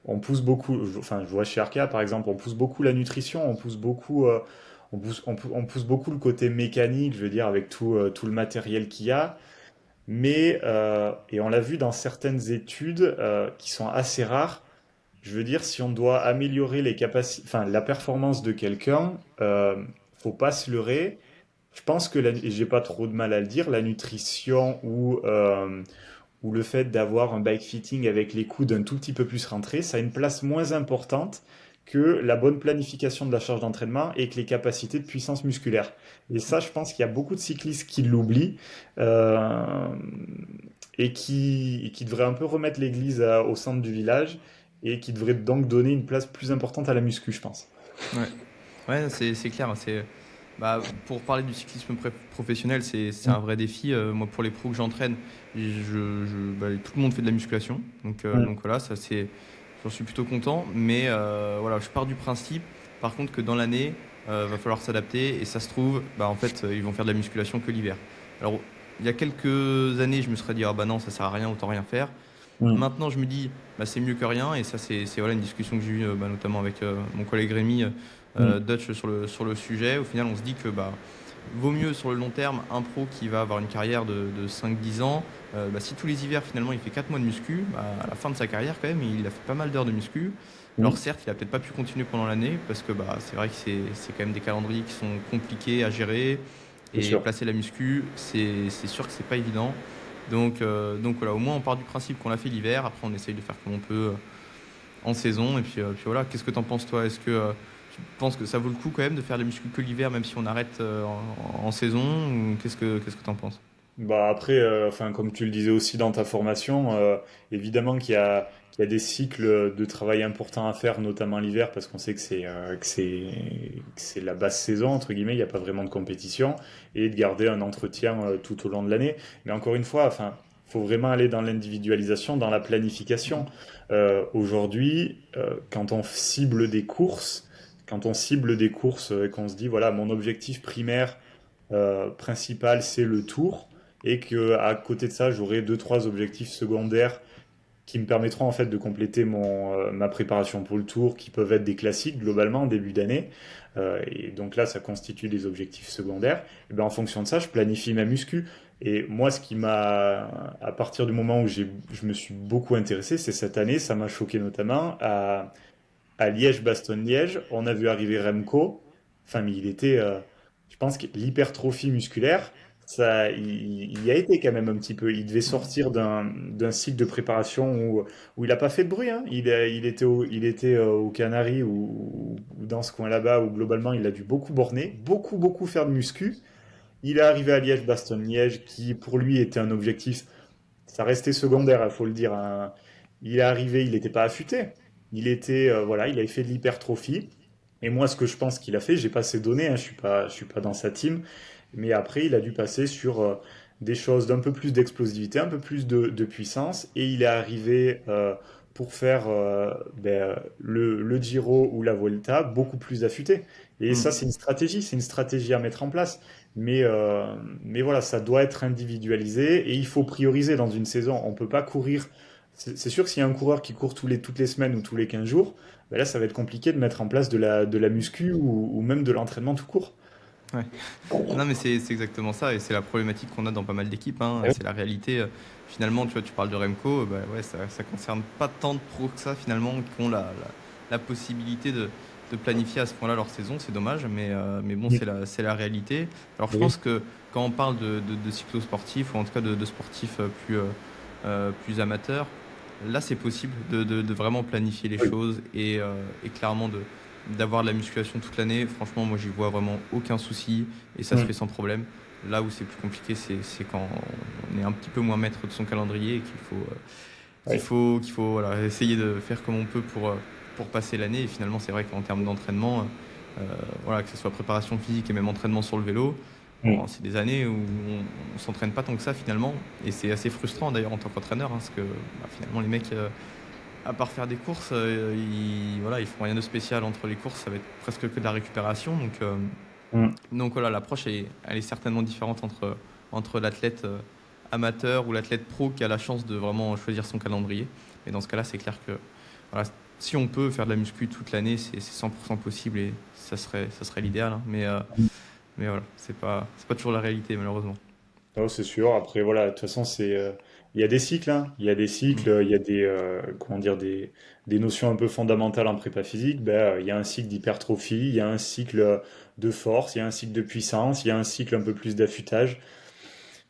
on pousse beaucoup, enfin je vois chez Arkea par exemple, on pousse beaucoup la nutrition, on pousse beaucoup le côté mécanique, je veux dire avec tout le matériel qu'il y a. Mais, et on l'a vu dans certaines études qui sont assez rares, je veux dire, si on doit améliorer les capacités, enfin, la performance de quelqu'un, faut pas se leurrer. Je pense que, et j'ai pas trop de mal à le dire, la nutrition ou le fait d'avoir un bike fitting avec les coudes un tout petit peu plus rentrés, ça a une place moins importante que la bonne planification de la charge d'entraînement et que les capacités de puissance musculaire. Et ça, je pense qu'il y a beaucoup de cyclistes qui l'oublient euh, et qui devraient un peu remettre l'église au centre du village et qui devraient donc donner une place plus importante à la muscu, je pense. Ouais, ouais, c'est clair. Bah, pour parler du cyclisme professionnel, c'est Mm. un vrai défi. Moi, pour les pros que j'entraîne, bah, tout le monde fait de la musculation. Donc Mm. voilà, j'en suis plutôt content. Mais voilà, je pars du principe Par contre, que dans l'année, va falloir s'adapter et ça se trouve, bah, en fait, ils vont faire de la musculation que l'hiver. Alors, il y a quelques années, je me serais dit, ah bah non, ça sert à rien, autant rien faire. Mm. Maintenant, je me dis, bah, c'est mieux que rien et ça, voilà, une discussion que j'ai eue bah, notamment avec mon collègue Rémi Mm. Dutch sur le sujet. Au final, on se dit que bah, vaut mieux sur le long terme un pro qui va avoir une carrière de 5-10 ans. Bah, si tous les hivers, finalement, il fait 4 mois de muscu, bah, à la fin de sa carrière, quand même, il a fait pas mal d'heures de muscu. Alors Mm. certes, il a peut-être pas pu continuer pendant l'année parce que bah, c'est vrai que c'est quand même des calendriers qui sont compliqués à gérer C'est et sûr. placer la muscu, c'est sûr que c'est pas évident. Donc voilà, au moins on part du principe qu'on l'a fait l'hiver, après on essaye de faire comme on peut en saison, et puis voilà, qu'est-ce que t'en penses toi? Est-ce que tu penses que ça vaut le coup quand même de faire des muscu que l'hiver, même si on arrête en saison, ou qu'est-ce que t'en penses? Bah après, enfin, comme tu le disais aussi dans ta formation, évidemment qu'il y a des cycles de travail importants à faire, notamment l'hiver, parce qu'on sait que c'est la basse saison, entre guillemets, il n'y a pas vraiment de compétition, et de garder un entretien tout au long de l'année. Mais encore une fois, enfin, faut vraiment aller dans l'individualisation, dans la planification. Aujourd'hui, quand on cible des courses et qu'on se dit, voilà, mon objectif primaire principal, c'est le tour, et que à côté de ça, j'aurai deux trois objectifs secondaires qui me permettront en fait de compléter ma préparation pour le tour, qui peuvent être des classiques globalement en début d'année. Et donc là, ça constitue des objectifs secondaires. Et ben en fonction de ça, je planifie ma muscu. Et moi, ce qui m'a, à partir du moment où je me suis beaucoup intéressé, c'est cette année, ça m'a choqué notamment à Liège-Bastogne-Liège, on a vu arriver Remco. Enfin, mais il était, je pense que l'hypertrophie musculaire, ça, il y a été quand même un petit peu. Il devait sortir d'un cycle de préparation où il n'a pas fait de bruit, hein. Il était aux Canaries ou dans ce coin là-bas où globalement il a dû beaucoup borner, beaucoup faire de muscu. Il est arrivé à Liège-Bastogne-Liège qui pour lui était un objectif, ça restait secondaire, il faut le dire, hein. Il est arrivé, il n'était pas affûté. Il était, voilà, il avait fait de l'hypertrophie. Et moi, ce que je pense qu'il a fait, j'ai pas ses données, hein, je suis pas dans sa team. Mais après, il a dû passer sur des choses d'un peu plus d'explosivité, un peu plus de puissance. Et il est arrivé pour faire le Giro ou la Volta beaucoup plus affûté. Et ça, Hmm. c'est une stratégie à mettre en place. Mais, euh, mais voilà, ça doit être individualisé et il faut prioriser dans une saison. On peut pas courir. C'est sûr que s'il y a un coureur qui court toutes les semaines ou tous les 15 jours, ben là, ça va être compliqué de mettre en place de la muscu ou même de l'entraînement tout court. Ouais. Non, mais c'est exactement ça, et c'est la problématique qu'on a dans pas mal d'équipes, hein, et Ouais. c'est la réalité. Finalement, tu vois, tu parles de Remco, bah ouais, ça concerne pas tant de pros que ça, finalement, qui ont la possibilité de planifier à ce point-là leur saison. C'est dommage, mais bon, Mm. c'est la réalité. Alors, je Oui. pense que quand on parle de cyclosportifs, ou en tout cas de sportifs plus amateurs, là, c'est possible de vraiment planifier les Oui. choses et clairement d'avoir de la musculation toute l'année. Franchement, moi, j'y vois vraiment aucun souci et ça se Mm. fait sans problème. Là où c'est plus compliqué, c'est quand on est un petit peu moins maître de son calendrier et Oui. qu'il faut voilà, essayer de faire comme on peut pour passer l'année. Et finalement, c'est vrai qu'en termes d'entraînement, voilà, que ce soit préparation physique et même entraînement sur le vélo, bon, Mm. c'est des années où on s'entraîne pas tant que ça finalement. Et c'est assez frustrant d'ailleurs en tant qu'entraîneur, hein, parce que bah, finalement, les mecs, à part faire des courses, voilà, ils font rien de spécial entre les courses, ça va être presque que de la récupération. Mm. Donc voilà, l'approche elle est certainement différente entre l'athlète amateur ou l'athlète pro qui a la chance de vraiment choisir son calendrier. Et dans ce cas-là, c'est clair que voilà, si on peut faire de la muscu toute l'année, c'est 100% possible et ça serait l'idéal, hein. Mais voilà, c'est pas toujours la réalité malheureusement. Non, c'est sûr. Après, voilà, de toute façon, il y a des cycles, hein. Il y a des Mm. cycles, il y a comment dire, des notions un peu fondamentales en prépa physique. Ben, il y a un cycle d'hypertrophie, il y a un cycle de force, il y a un cycle de puissance, il y a un cycle un peu plus d'affûtage.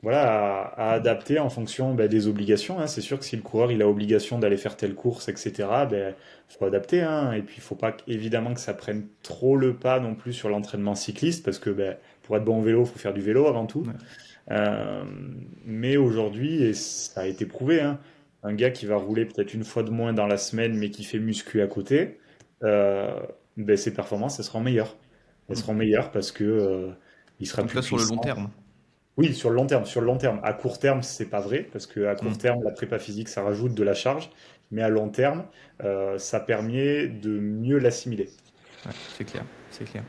Voilà, à adapter en fonction ben, des obligations, hein. C'est sûr que si le coureur il a obligation d'aller faire telle course, etc., ben, faut adapter, hein. Et puis il faut pas évidemment que ça prenne trop le pas non plus sur l'entraînement cycliste, parce que ben, pour être bon au vélo, il faut faire du vélo avant tout. Ouais. Euh, mais aujourd'hui, et ça a été prouvé, hein, un gars qui va rouler peut-être une fois de moins dans la semaine, mais qui fait muscu à côté, euh, ben, ses performances, elles seront meilleures. Elles seront Mm. meilleures parce que il sera En tout plus cas sur le long puissant. terme. Oui, sur le long terme, sur le long terme. À court terme, c'est pas vrai, parce que à court Mm. terme, la prépa physique, ça rajoute de la charge, mais à long terme, ça permet de mieux l'assimiler. Ouais, c'est clair, c'est clair.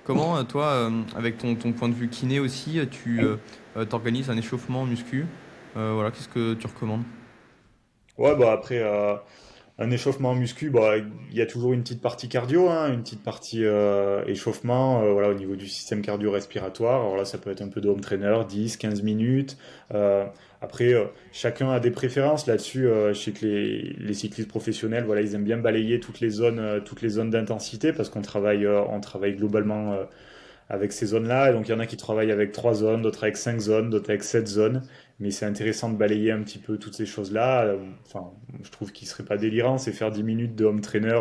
Comment, toi, avec ton point de vue kiné aussi, tu t'organises un échauffement en muscu? Voilà, qu'est-ce que tu recommandes? Ouais, bah après, un échauffement en muscu, bah, il y a toujours une petite partie cardio, hein, une petite partie échauffement, voilà, au niveau du système cardio-respiratoire. Alors là, ça peut être un peu de home trainer, 10, 15 minutes. Euh, après, chacun a des préférences là-dessus. Je sais que les cyclistes professionnels, voilà, ils aiment bien balayer toutes les zones d'intensité parce on travaille globalement avec ces zones-là. Et donc, il y en a qui travaillent avec 3 zones, d'autres avec 5 zones, d'autres avec 7 zones. Mais c'est intéressant de balayer un petit peu toutes ces choses-là. Enfin, je trouve qu'il serait pas délirant, c'est faire 10 minutes de home trainer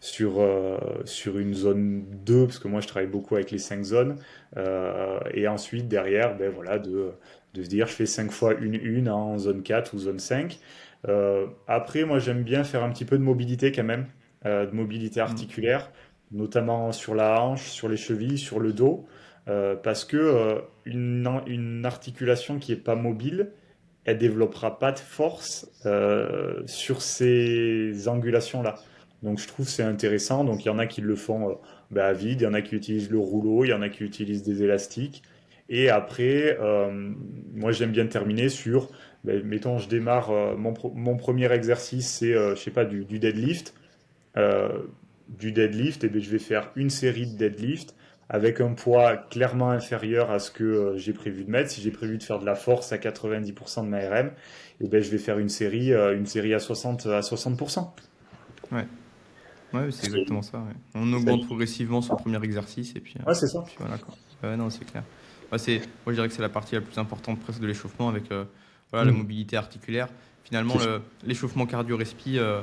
sur une zone 2 parce que moi, je travaille beaucoup avec les 5 zones. Et ensuite, derrière, ben voilà, de se dire, je fais 5 fois une en zone 4 ou zone 5. Après, moi, j'aime bien faire un petit peu de mobilité quand même, de mobilité Hmm. articulaire, notamment sur la hanche, sur les chevilles, sur le dos, parce que une articulation qui est pas mobile, elle développera pas de force sur ces angulations-là. Donc je trouve que c'est intéressant. Donc il y en a qui le font à vide, il y en a qui utilisent le rouleau, il y en a qui utilisent des élastiques. Et après, moi j'aime bien terminer sur, mettons, je démarre, mon premier exercice, c'est, je sais pas, du deadlift. Euh, du deadlift, et bien, je vais faire une série de deadlift avec un poids clairement inférieur à ce que j'ai prévu de mettre. Si j'ai prévu de faire de la force à 90% de ma RM, et ben, je vais faire une série à 60%. Ouais, ouais, c'est C'est exactement ça. Ouais. On c'est ça. augmente progressivement son premier exercice Ouais, c'est ça. puis voilà quoi. Ouais, non, c'est clair. Ouais, moi, je dirais que c'est la partie la plus importante presque de l'échauffement avec voilà, la Mm. mobilité articulaire. Finalement, C'est sûr. l'échauffement cardio-respi, euh,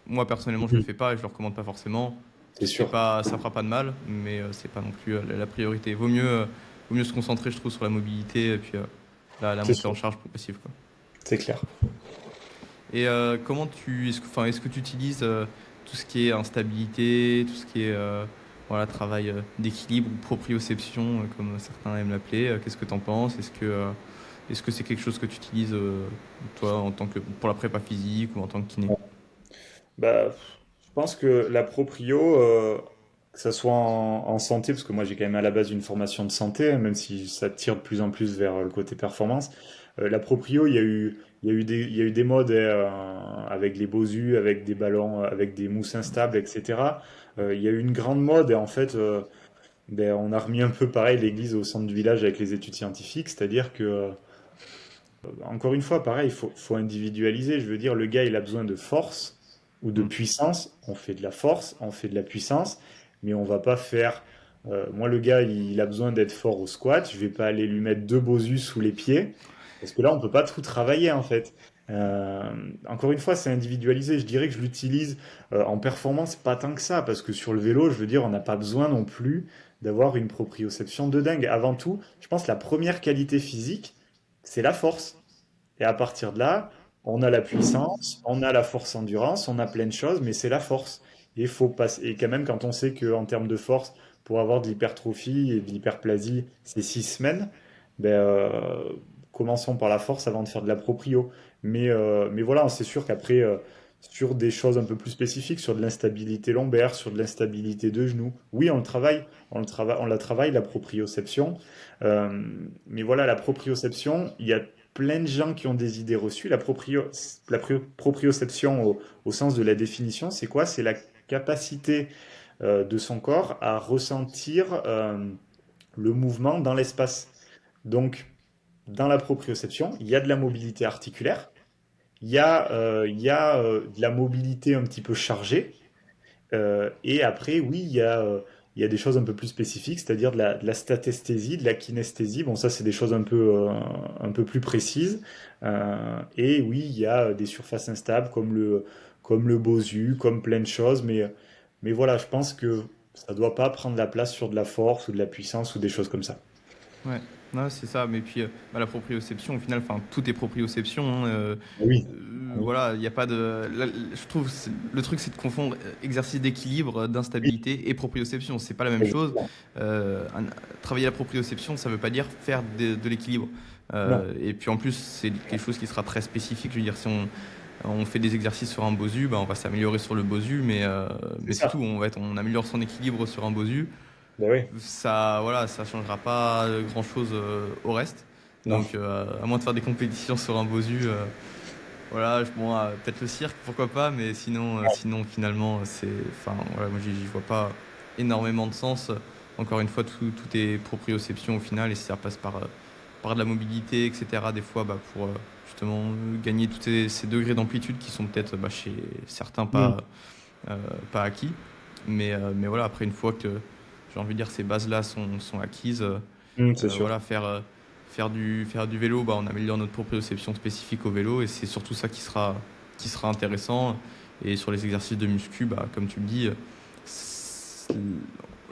moi personnellement, je le Mm. fais pas et je le recommande pas forcément. C'est sûr. Ça fera pas de mal, mais c'est pas non plus la priorité. Vaut mieux se concentrer, je trouve, sur la mobilité et puis la C'est montée sûr. en charge progressive, quoi. C'est clair. Et est-ce que tu utilises tout ce qui est instabilité, tout ce qui est voilà, travail d'équilibre ou proprioception, comme certains aiment l'appeler? Qu'est-ce que tu en penses? Est-ce que c'est quelque chose que tu utilises toi en tant que pour la prépa physique ou en tant que kiné? Bah, je pense que la proprio, que ça soit en santé, parce que moi j'ai quand même à la base une formation de santé, hein, même si ça tire de plus en plus vers le côté performance. La proprio, il y a eu des modes avec les Bosu, avec des ballons, avec des mousses instables, etc. Il y a eu une grande mode et en fait, on a remis un peu pareil l'église au centre du village avec les études scientifiques, c'est-à-dire que encore une fois, pareil, faut individualiser. Je veux dire, le gars, il a besoin de force ou de Hmm. puissance. On fait de la force, on fait de la puissance, mais on va pas faire. Moi, le gars, il a besoin d'être fort au squat. Je vais pas aller lui mettre 2 bosus sous les pieds, parce que là, on peut pas tout travailler en fait. Euh, Encore une fois, c'est individualisé. Je dirais que je l'utilise en performance pas tant que ça, parce que sur le vélo, je veux dire, on n'a pas besoin non plus d'avoir une proprioception de dingue. Avant tout, je pense que la première qualité physique, c'est la force. Et à partir de là, on a la puissance, on a la force endurance, on a plein de choses, mais c'est la force. Et faut passer, et quand même, quand on sait qu'en termes de force, pour avoir de l'hypertrophie et de l'hyperplasie, c'est 6 semaines, ben, commençons par la force avant de faire de la proprio. Mais voilà, c'est sûr qu'après, sur des choses un peu plus spécifiques, sur de l'instabilité lombaire, sur de l'instabilité de genoux, oui, on la travaille, la proprioception. Euh, mais voilà, la proprioception, il y a plein de gens qui ont des idées reçues. Proprioception au sens de la définition, c'est quoi? C'est la capacité de son corps à ressentir le mouvement dans l'espace. Donc, dans la proprioception, il y a de la mobilité articulaire, il y a de la mobilité un petit peu chargée, et après, oui, il y a des choses un peu plus spécifiques, c'est-à-dire de la statesthésie, de la kinesthésie. Bon, ça, c'est des choses un peu plus précises. Et oui, il y a des surfaces instables comme le Bosu, comme plein de choses. Mais voilà, je pense que ça doit pas prendre la place sur de la force ou de la puissance ou des choses comme ça. Ouais, non, c'est ça. Mais puis, la proprioception, au final, enfin, tout est proprioception, hein, Oui, oui, voilà, il n'y a pas de. Je trouve le truc, c'est de confondre exercice d'équilibre, oui, d'instabilité et proprioception. C'est pas la même chose. exactement. Travailler la proprioception, ça veut pas dire faire de l'équilibre. Non, Et puis en plus, c'est quelque chose qui sera très spécifique. Je veux dire, On fait des exercices sur un Bosu, bah, on va s'améliorer sur le Bosu, C'est mais c'est tout. ça. On améliore son équilibre sur un Bosu. Ben oui. Ça, voilà, ça changera pas grand-chose au reste. Non. Donc, à moins de faire des compétitions sur un Bosu, voilà, bon, peut-être le cirque, pourquoi pas, mais sinon finalement, enfin, voilà, moi j'y vois pas énormément de sens. Encore une fois, tout est proprioception au final, et si ça passe par de la mobilité, etc. Des fois, bah, pour justement gagner tous ces degrés d'amplitude qui sont peut-être bah, chez certains Mm. euh, pas acquis. Mais voilà, après une fois que j'ai envie de dire ces bases-là sont acquises, Mm, c'est sûr. voilà, faire du vélo, bah, on améliore notre proprioception spécifique au vélo et c'est surtout ça qui sera intéressant. Et sur les exercices de muscu, bah, comme tu le dis, c'est-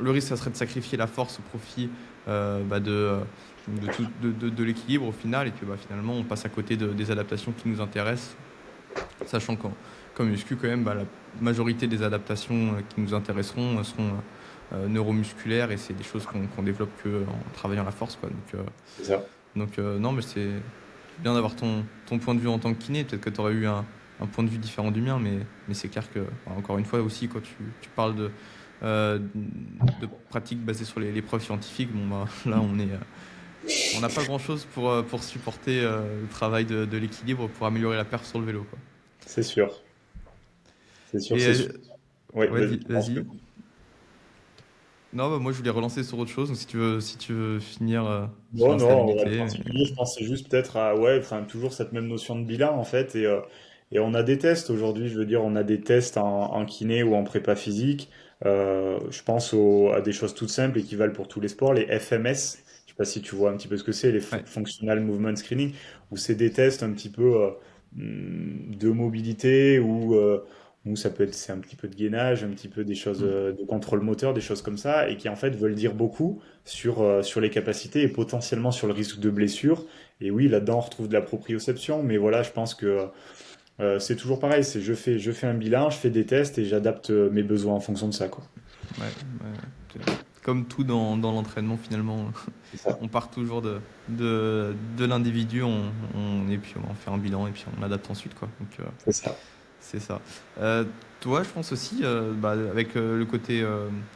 le risque, ça serait de sacrifier la force au profit bah, de l'équilibre au final. Et puis bah, finalement, on passe à côté des adaptations qui nous intéressent, sachant qu'en muscu, quand même, bah, la majorité des adaptations qui nous intéresseront seront neuromusculaires et c'est des choses qu'on développe que en travaillant la force, quoi. C'est ça. Non, mais c'est bien d'avoir ton point de vue en tant que kiné. Peut-être que tu aurais eu un point de vue différent du mien, mais c'est clair que, enfin, encore une fois aussi, quand tu parles de pratiques basées sur les preuves scientifiques, bon, bah, là, on n'a pas grand-chose pour supporter le travail de l'équilibre pour améliorer la perf sur le vélo, quoi. C'est sûr. C'est sûr, Et c'est sûr. Oui, ouais, vas-y, je pense que... vas-y. Non, bah, moi, je voulais relancer sur autre chose. Donc, si tu veux finir sur Non, non, on va le l'instabilité. temps de finir. Je pense que c'est juste peut-être à, ouais, enfin, toujours cette même notion de bilan, en fait. Et on a des tests aujourd'hui, je veux dire, on a des tests en kiné ou en prépa physique. Je pense à des choses toutes simples et qui valent pour tous les sports, les FMS. Je sais pas si tu vois un petit peu ce que c'est, les Ouais. Functional Movement Screening, où c'est des tests un petit peu de mobilité ou ça peut être, c'est un petit peu de gainage, un petit peu des choses Mm. de contrôle moteur, des choses comme ça, et qui en fait veulent dire beaucoup sur les capacités et potentiellement sur le risque de blessure. Et oui, là-dedans, on retrouve de la proprioception, mais voilà, je pense que c'est toujours pareil, c'est je fais un bilan, je fais des tests et j'adapte mes besoins en fonction de ça, quoi. Ouais, ouais. C'est- Comme tout dans l'entraînement, finalement, C'est ça. on part toujours de l'individu, et puis on fait un bilan et puis on adapte ensuite, quoi. Donc, C'est ça. c'est ça. Toi, je pense aussi, bah, avec le côté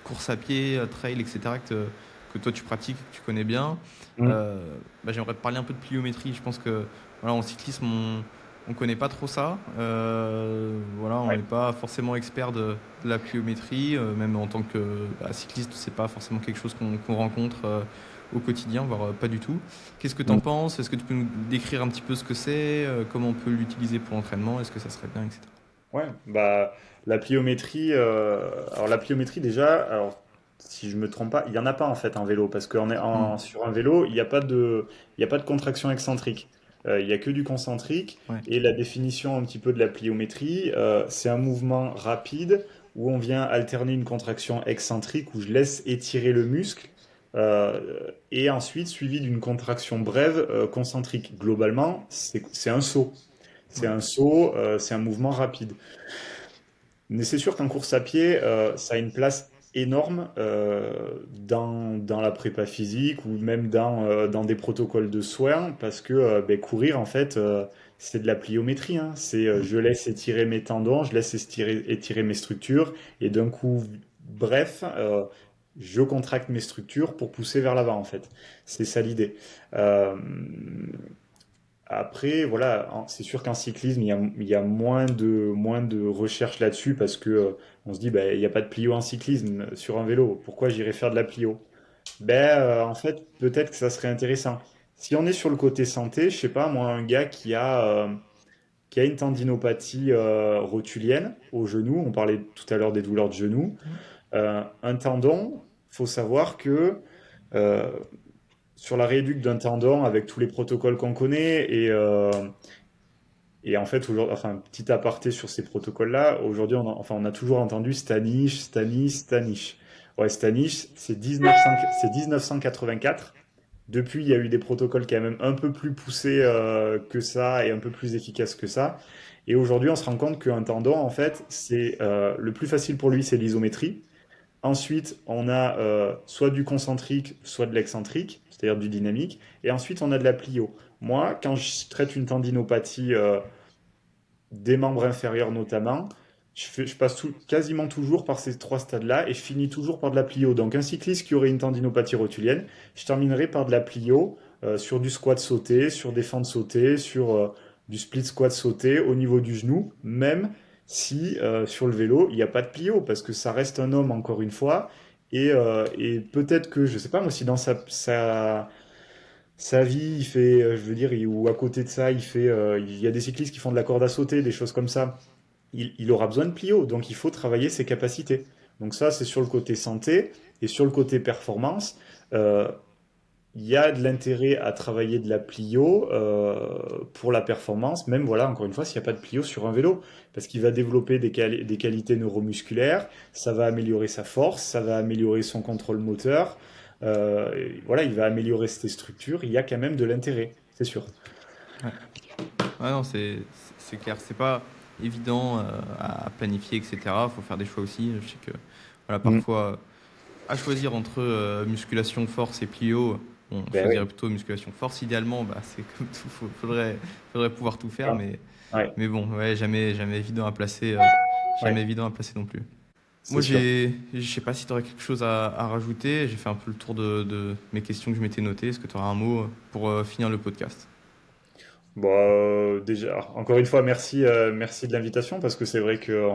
course à pied, trail, etc., que toi tu pratiques, que tu connais bien, Mm. bah, j'aimerais te parler un peu de pliométrie. Je pense que voilà, en cyclisme, on connaît pas trop ça. Voilà, on Ouais. n'est pas forcément expert de la pliométrie, même en tant que bah, cycliste, c'est pas forcément quelque chose qu'on rencontre au quotidien, voire pas du tout. Qu'est-ce que tu en Mm. penses? Est-ce que tu peux nous décrire un petit peu ce que c'est, comment on peut l'utiliser pour l'entraînement? Est-ce que ça serait bien, etc. Ouais, bah la pliométrie, alors la pliométrie déjà, alors si je me trompe pas, il y en a pas en fait en vélo parce Hmm. sur un vélo, il y a pas de contraction excentrique. Il y a que du concentrique Ouais. et la définition un petit peu de la pliométrie, c'est un mouvement rapide où on vient alterner une contraction excentrique où je laisse étirer le muscle et ensuite suivi d'une contraction brève concentrique. Globalement, c'est un saut. C'est Ouais. un saut, c'est un mouvement rapide. Mais c'est sûr qu'en course à pied, ça a une place énorme dans la prépa physique ou même dans des protocoles de soins parce que ben, courir, en fait, c'est de la pliométrie, hein. C'est Hmm. je laisse étirer mes tendons, je laisse étirer mes structures et d'un coup, bref, je contracte mes structures pour pousser vers l'avant, en fait. C'est ça l'idée. Euh, Après, voilà, c'est sûr qu'en cyclisme, il y a moins de recherche là-dessus parce que on se dit, bah, il n'y a pas de plio en cyclisme sur un vélo. Pourquoi j'irais faire de la plio? Ben, en fait, peut-être que ça serait intéressant. Si on est sur le côté santé, je sais pas, moi, un gars qui a une tendinopathie rotulienne au genou, on parlait tout à l'heure des douleurs de genou, un tendon, faut savoir que euh, sur la rééduque d'un tendon, avec tous les protocoles qu'on connaît et en fait, aujourd'hui, enfin, petit aparté sur ces protocoles-là, aujourd'hui, on a toujours entendu Stanish, Stanish, Stanish. Ouais, Stanish, c'est 1984. Depuis, il y a eu des protocoles quand même un peu plus poussés que ça et un peu plus efficaces que ça. Et aujourd'hui, on se rend compte qu'un tendon, en fait, c'est le plus facile pour lui, c'est l'isométrie. Ensuite, on a soit du concentrique, soit de l'excentrique, c'est-à-dire du dynamique. Et ensuite, on a de la plio. Moi, quand je traite une tendinopathie des membres inférieurs notamment. Je passe quasiment toujours par ces trois stades-là et je finis toujours par de la plio. Donc un cycliste qui aurait une tendinopathie rotulienne, je terminerai par de la plio sur du squat sauté, sur des fentes sautées, sur du split squat sauté au niveau du genou, même si sur le vélo, il n'y a pas de plio, parce que ça reste un homme encore une fois. Et peut-être que, je sais pas moi, si dans sa vie, il fait, je veux dire, ou à côté de ça, il y a des cyclistes qui font de la corde à sauter, des choses comme ça. Il aura besoin de plio, donc il faut travailler ses capacités. Donc ça, c'est sur le côté santé et sur le côté performance. euh, il y a de l'intérêt à travailler de la plio pour la performance, même voilà, encore une fois, s'il n'y a pas de plio sur un vélo, parce qu'il va développer des qualités neuromusculaires, ça va améliorer sa force, ça va améliorer son contrôle moteur, et voilà, il va améliorer ses structures, il y a quand même de l'intérêt, c'est sûr. Ouais. Ouais, non, c'est clair. C'est pas évident à planifier, etc. Faut faire des choix aussi. Je sais que voilà, Mm. parfois, à choisir entre musculation force et plio, bon, je Ben choisirais oui. plutôt musculation force. Idéalement, bah, c'est comme tout, faudrait pouvoir tout faire, Ah, ouais, mais bon, ouais, jamais évident à placer, ouais. jamais évident à placer non plus. C'est Moi, sûr. je sais pas si tu aurais quelque chose à rajouter. J'ai fait un peu le tour de mes questions que je m'étais notées. Est-ce que tu auras un mot pour finir le podcast? Bon, déjà, encore une fois, merci de l'invitation parce que c'est vrai que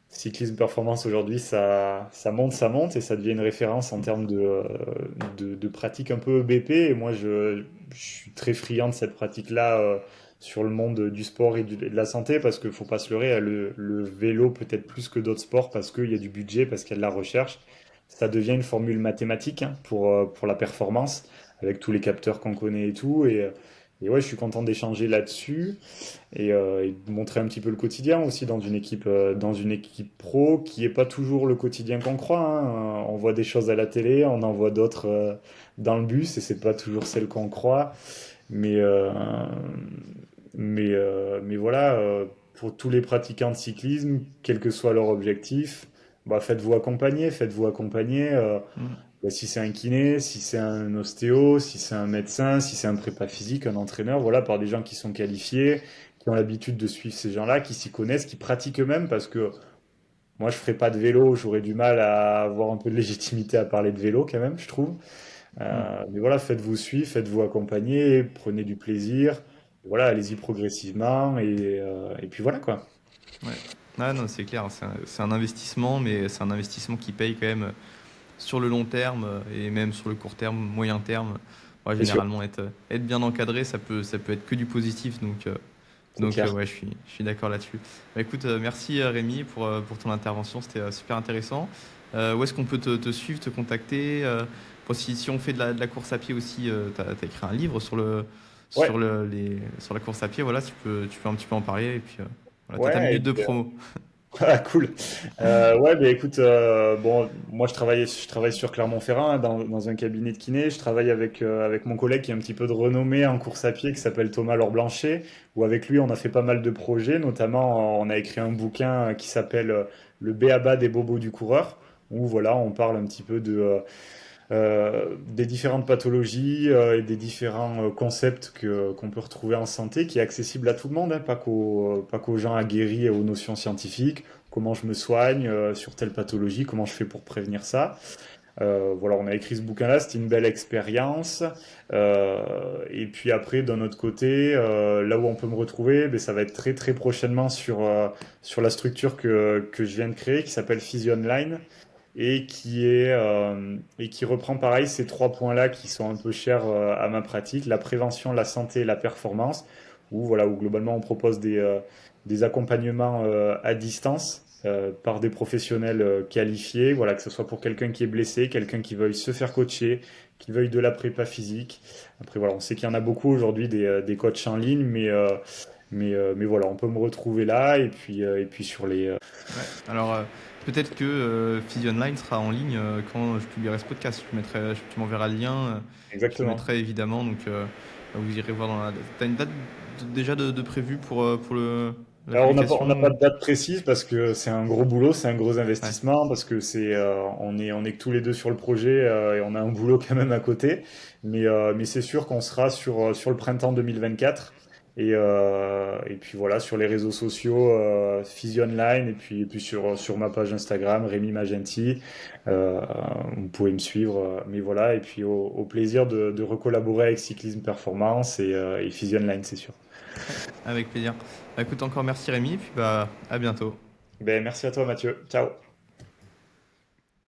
cyclisme performance aujourd'hui, ça monte et ça devient une référence en termes de pratique un peu BP. Et moi, je suis très friand de cette pratique-là sur le monde du sport et de la santé parce qu'il faut pas se leurrer, le vélo peut-être plus que d'autres sports parce qu'il y a du budget, parce qu'il y a de la recherche. Ça devient une formule mathématique hein, pour la performance avec tous les capteurs qu'on connaît et tout. Et ouais, je suis content d'échanger là-dessus et de montrer un petit peu le quotidien aussi dans une équipe pro qui est pas toujours le quotidien qu'on croit. Hein. On voit des choses à la télé, on en voit d'autres dans le bus et c'est pas toujours celle qu'on croit. Mais, euh, mais voilà, pour tous les pratiquants de cyclisme, quel que soit leur objectif, bah, faites-vous accompagner, faites-vous accompagner. Hmm. Bah, si c'est un kiné, si c'est un ostéo, si c'est un médecin, si c'est un prépa physique, un entraîneur, voilà, par des gens qui sont qualifiés, qui ont l'habitude de suivre ces gens-là, qui s'y connaissent, qui pratiquent eux-mêmes, parce que moi, je ferais pas de vélo, j'aurais du mal à avoir un peu de légitimité à parler de vélo quand même, je trouve. Hmm. Mais voilà, faites-vous suivre, faites-vous accompagner, prenez du plaisir, voilà, allez-y progressivement, et puis voilà quoi. Ouais. Ah non, c'est clair, c'est un investissement, mais c'est un investissement qui paye quand même sur le long terme et même sur le court terme, moyen terme. Ouais, C'est sûr, généralement, être bien encadré, ça peut être que du positif. c'est clair. Ouais, je suis d'accord là-dessus. Bah, écoute, merci Rémi pour ton intervention, c'était super intéressant. Où est-ce qu'on peut te suivre, te contacter pour si on fait de la course à pied aussi, tu as écrit un livre Ouais, sur la course à pied, voilà, tu peux un petit peu en parler et puis voilà, tu as ta ouais, et minute de puis, promo. ah, cool. Ouais, bah écoute, bon, moi je travaille sur Clermont-Ferrand hein, dans un cabinet de kiné. Je travaille avec mon collègue qui a un petit peu de renommée en course à pied qui s'appelle Thomas Laure-Blanchet, où avec lui on a fait pas mal de projets, notamment on a écrit un bouquin qui s'appelle Le b.a.-ba des bobos du coureur, où voilà, on parle un petit peu des différentes pathologies et des différents concepts qu'on peut retrouver en santé, qui est accessible à tout le monde, hein, pas qu'aux gens aguerris et aux notions scientifiques. Comment je me soigne sur telle pathologie, comment je fais pour prévenir ça. Voilà, on a écrit ce bouquin-là, c'était une belle expérience. Et puis après, d'un autre côté, là où on peut me retrouver, ben, ça va être très très prochainement sur la structure que je viens de créer, qui s'appelle Physion Line et qui reprend pareil ces trois points-là qui sont un peu chers à ma pratique, la prévention, la santé et la performance, où voilà, où globalement on propose des accompagnements à distance par des professionnels qualifiés, voilà, que ce soit pour quelqu'un qui est blessé, quelqu'un qui veuille se faire coacher, qui veuille de la prépa physique. Après voilà, on sait qu'il y en a beaucoup aujourd'hui des coachs en ligne, mais voilà, on peut me retrouver là et puis sur Ouais. Alors, peut-être que Fusion Line sera en ligne quand je publierai ce podcast. Tu m'enverras le lien. Je le exactement. mettrai évidemment. Vous irez voir dans la. T'as une date déjà de prévue pour la Alors, on n'a pas publication? de date précise parce que c'est un gros boulot, c'est un gros Ouais. investissement parce que on est que tous les deux sur le projet et on a un boulot quand même à côté. Mais c'est sûr qu'on sera sur le printemps 2024 Et puis voilà, sur les réseaux sociaux, Physi Online, et puis sur ma page Instagram, Rémi Magenti, euh, vous pouvez me suivre. Mais voilà, et puis au plaisir de recollaborer avec Cyclisme Performance et Physi Online, c'est sûr. Ouais, avec plaisir. Bah, écoute, encore merci Rémi, et puis bah, à bientôt. Ben, merci à toi, Mathieu. Ciao.